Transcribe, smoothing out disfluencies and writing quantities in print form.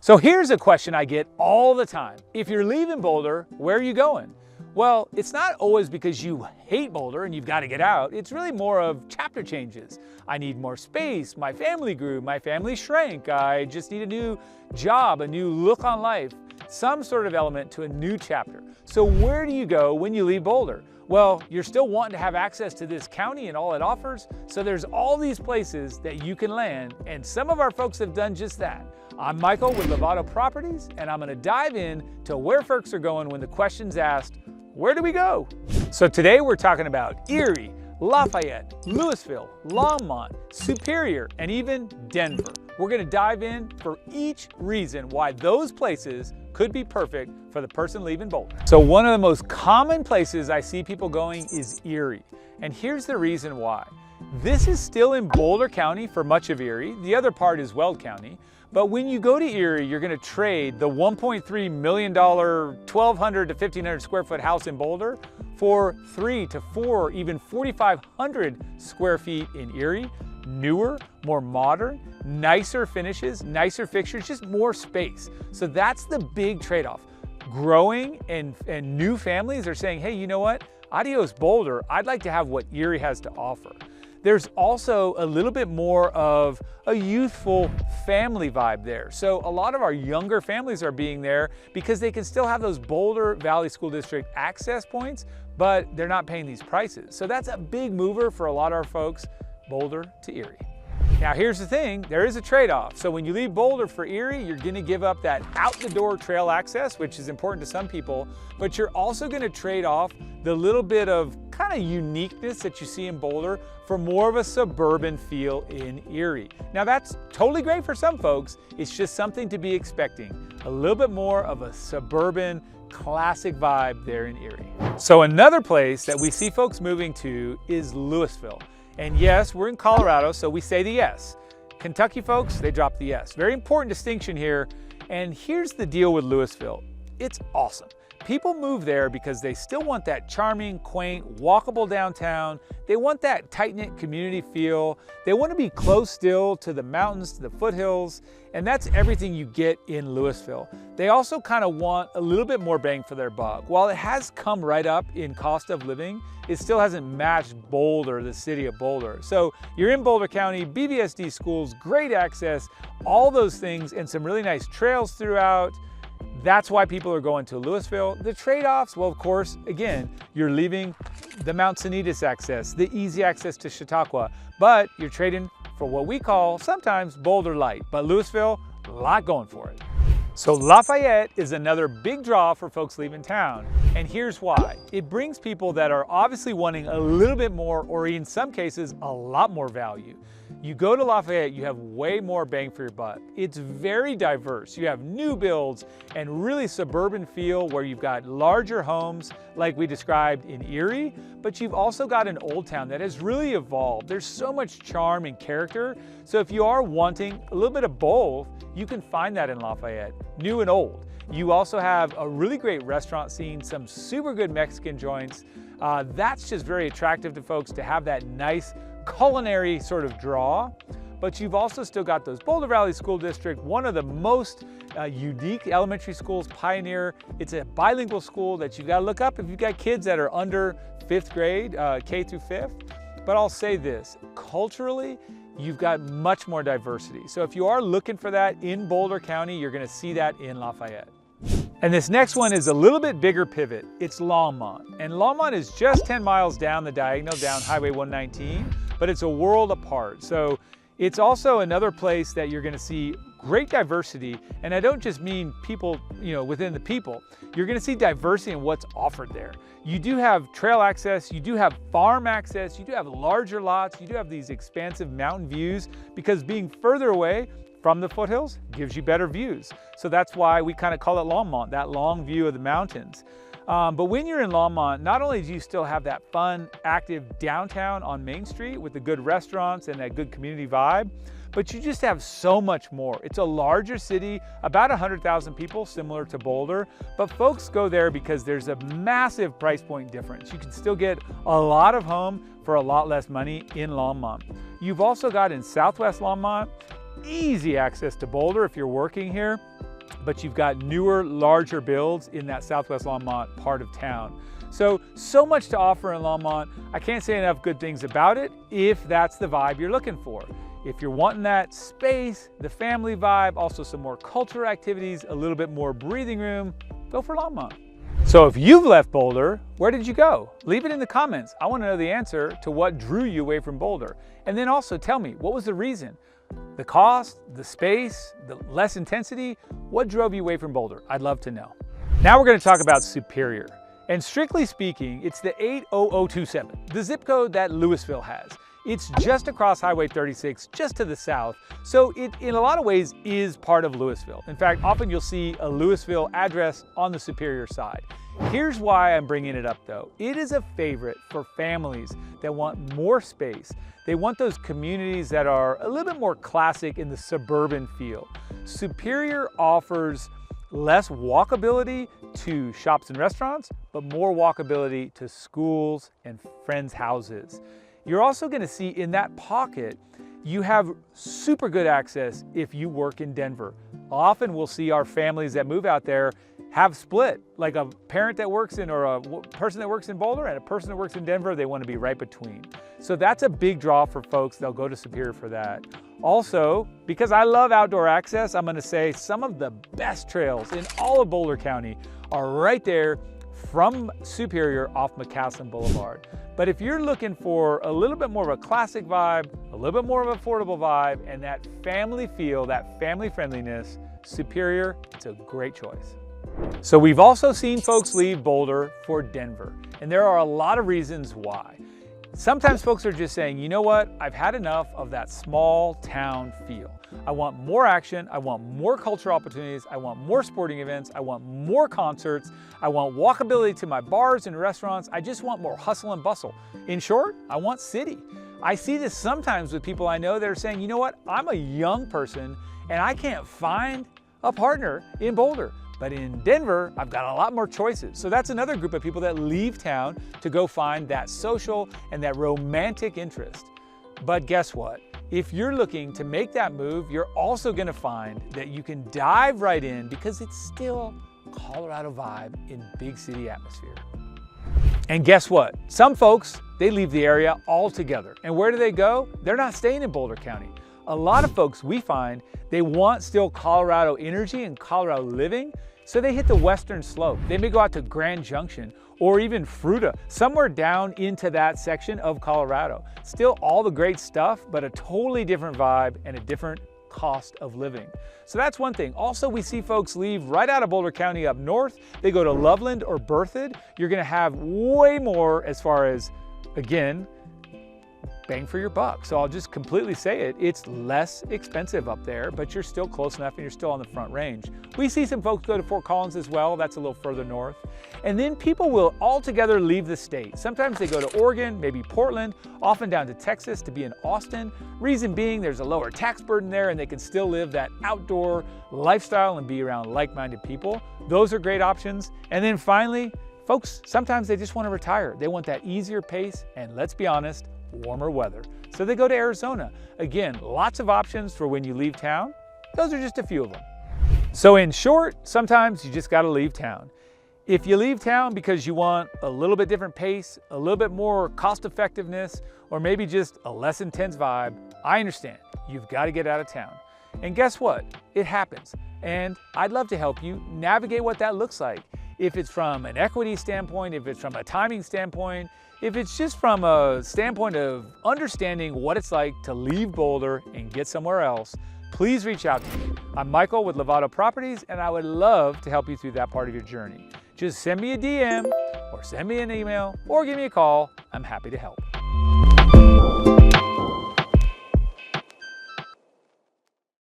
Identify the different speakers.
Speaker 1: So here's a question I get all the time. If you're leaving Boulder, where are you going? Well, it's not always because you hate Boulder and you've got to get out. It's really more of chapter changes. I need more space, my family grew, my family shrank, I just need a new job, a new look on life, some sort of element to a new chapter. So where do you go when you leave Boulder? Well, you're still wanting to have access to this county and all it offers, so there's all these places that you can land, and some of our folks have done just that. I'm Michael with Lovato Properties, and I'm going to dive in to where folks are going when the question's asked, where do we go? So today we're talking about Erie, Lafayette, Louisville, Longmont, Superior, and even Denver. We're going to dive in for each reason why those places could be perfect for the person leaving Boulder. So one of the most common places I see people going is Erie. And here's the reason why. This is still in Boulder County for much of Erie. The other part is Weld County. But when you go to Erie, you're going to trade the $1.3 million, 1,200 to 1,500 square foot house in Boulder for 3 to 4, even 4,500 square feet in Erie. Newer, more modern, nicer finishes, nicer fixtures, just more space. So that's the big trade-off. Growing and new families are saying, hey, you know what? Adios Boulder, I'd like to have what Erie has to offer. There's also a little bit more of a youthful family vibe there. So a lot of our younger families are being there because they can still have those Boulder Valley School District access points, but they're not paying these prices. So that's a big mover for a lot of our folks, Boulder to Erie. Now here's the thing, there is a trade-off. So when you leave Boulder for Erie, you're gonna give up that out-the-door trail access, which is important to some people, but you're also gonna trade off the little bit of kind of uniqueness that you see in Boulder for more of a suburban feel in Erie. Now that's totally great for some folks, it's just something to be expecting. A little bit more of a suburban, classic vibe there in Erie. So another place that we see folks moving to is Louisville. And yes, we're in Colorado, so we say the S. Kentucky folks, they drop the S. Very important distinction here. And here's the deal with Louisville. It's awesome. People move there because they still want that charming, quaint, walkable downtown. They want that tight-knit community feel. They want to be close still to the mountains, to the foothills, and that's everything you get in Louisville. They also kind of want a little bit more bang for their buck. While it has come right up in cost of living, it still hasn't matched Boulder, the city of Boulder. So you're in Boulder County, BVSD schools, great access, all those things, and some really nice trails throughout. That's why people are going to Louisville. The trade-offs, well, of course, again, you're leaving the Mount Sanitas access, the easy access to Chautauqua, but you're trading for what we call sometimes Boulder Light. But Louisville, a lot going for it. So Lafayette is another big draw for folks leaving town. And here's why. It brings people that are obviously wanting a little bit more, or in some cases, a lot more value. You go to Lafayette, you have way more bang for your buck. It's very diverse. You have new builds and really suburban feel where you've got larger homes like we described in Erie, but you've also got an old town that has really evolved. There's so much charm and character. So if you are wanting a little bit of both, you can find that in Lafayette, new and old. You also have a really great restaurant scene, some super good Mexican joints. That's just very attractive to folks to have that nice culinary sort of draw, but you've also still got those Boulder Valley School District, one of the most unique elementary schools, Pioneer. It's a bilingual school that you've got to look up if you've got kids that are under 5th grade, K through 5th. But I'll say this, culturally, you've got much more diversity. So if you are looking for that in Boulder County, you're going to see that in Lafayette. And this next one is a little bit bigger pivot. It's Longmont. And Longmont is just 10 miles down the diagonal, down Highway 119, but it's a world apart. So it's also another place that you're gonna see great diversity. And I don't just mean people, within the people. You're gonna see diversity in what's offered there. You do have trail access, you do have farm access, you do have larger lots, you do have these expansive mountain views, because being further away from the foothills gives you better views. So that's why we kind of call it Longmont, that long view of the mountains. But when you're in Longmont, not only do you still have that fun, active downtown on Main Street with the good restaurants and that good community vibe, but you just have so much more. It's a larger city, about 100,000 people, similar to Boulder, but folks go there because there's a massive price point difference. You can still get a lot of home for a lot less money in Longmont. You've also got in Southwest Longmont, easy access to Boulder if you're working here. but you've got newer, larger builds in that Southwest Longmont part of town. So much to offer in Longmont. I can't say enough good things about it if that's the vibe you're looking for. If you're wanting that space, the family vibe, also some more cultural activities, a little bit more breathing room, go for Longmont. So if you've left Boulder, where did you go? Leave it in the comments. I want to know the answer to what drew you away from Boulder. And then also tell me, what was the reason? The cost, the space, the less intensity, what drove you away from Boulder? I'd love to know. Now we're going to talk about Superior. And strictly speaking, it's the 80027, the zip code that Louisville has. It's just across Highway 36, just to the south. So it, in a lot of ways, is part of Louisville. In fact, often you'll see a Louisville address on the Superior side. Here's why I'm bringing it up though. It is a favorite for families that want more space. They want those communities that are a little bit more classic in the suburban feel. Superior offers less walkability to shops and restaurants, but more walkability to schools and friends' houses. You're also going to see in that pocket, you have super good access if you work in Denver. Often we'll see our families that move out there have split, like a parent that works in, or a person that works in Boulder and a person that works in Denver, they want to be right between. So that's a big draw for folks. They'll go to Superior for that. Also, because I love outdoor access, I'm going to say some of the best trails in all of Boulder County are right there from Superior off McCaslin Boulevard. But if you're looking for a little bit more of a classic vibe, a little bit more of an affordable vibe, and that family feel, that family friendliness, Superior, it's a great choice. So we've also seen folks leave Boulder for Denver, and there are a lot of reasons why. Sometimes folks are just saying, you know what, I've had enough of that small town feel. I want more action, I want more cultural opportunities, I want more sporting events, I want more concerts, I want walkability to my bars and restaurants, I just want more hustle and bustle. In short, I want city. I see this sometimes with people I know that are saying, you know what, I'm a young person and I can't find a partner in Boulder. But in Denver, I've got a lot more choices. So that's another group of people that leave town to go find that social and that romantic interest. But guess what? If you're looking to make that move, you're also gonna find that you can dive right in because it's still Colorado vibe in big city atmosphere. And guess what? Some folks, they leave the area altogether. And where do they go? They're not staying in Boulder County. A lot of folks we find, they want still Colorado energy and Colorado living, so they hit the western slope. They may go out to Grand Junction or even Fruita, somewhere down into that section of Colorado. Still all the great stuff, but a totally different vibe and a different cost of living. So that's one thing. Also, we see folks leave right out of Boulder County up north. They go to Loveland or Berthoud. You're gonna have way more as far as, again, bang for your buck. So I'll just completely say it, it's less expensive up there, but you're still close enough and you're still on the Front Range. We see some folks go to Fort Collins as well, that's a little further north. And then people will altogether leave the state. Sometimes they go to Oregon, maybe Portland, often down to Texas to be in Austin. Reason being there's a lower tax burden there and they can still live that outdoor lifestyle and be around like-minded people. Those are great options. And then finally, folks, sometimes they just want to retire. They want that easier pace and, let's be honest, warmer weather. So they go to Arizona. Again, lots of options for when you leave town. Those are just a few of them. So in short, sometimes you just got to leave town. If you leave town because you want a little bit different pace, a little bit more cost effectiveness, or maybe just a less intense vibe, I understand. You've got to get out of town. And guess what? It happens. And I'd love to help you navigate what that looks like. If it's from an equity standpoint, if it's from a timing standpoint, if it's just from a standpoint of understanding what it's like to leave Boulder and get somewhere else, please reach out to me. I'm Michael with Lovato Properties, and I would love to help you through that part of your journey. Just send me a DM or send me an email or give me a call. I'm happy to help.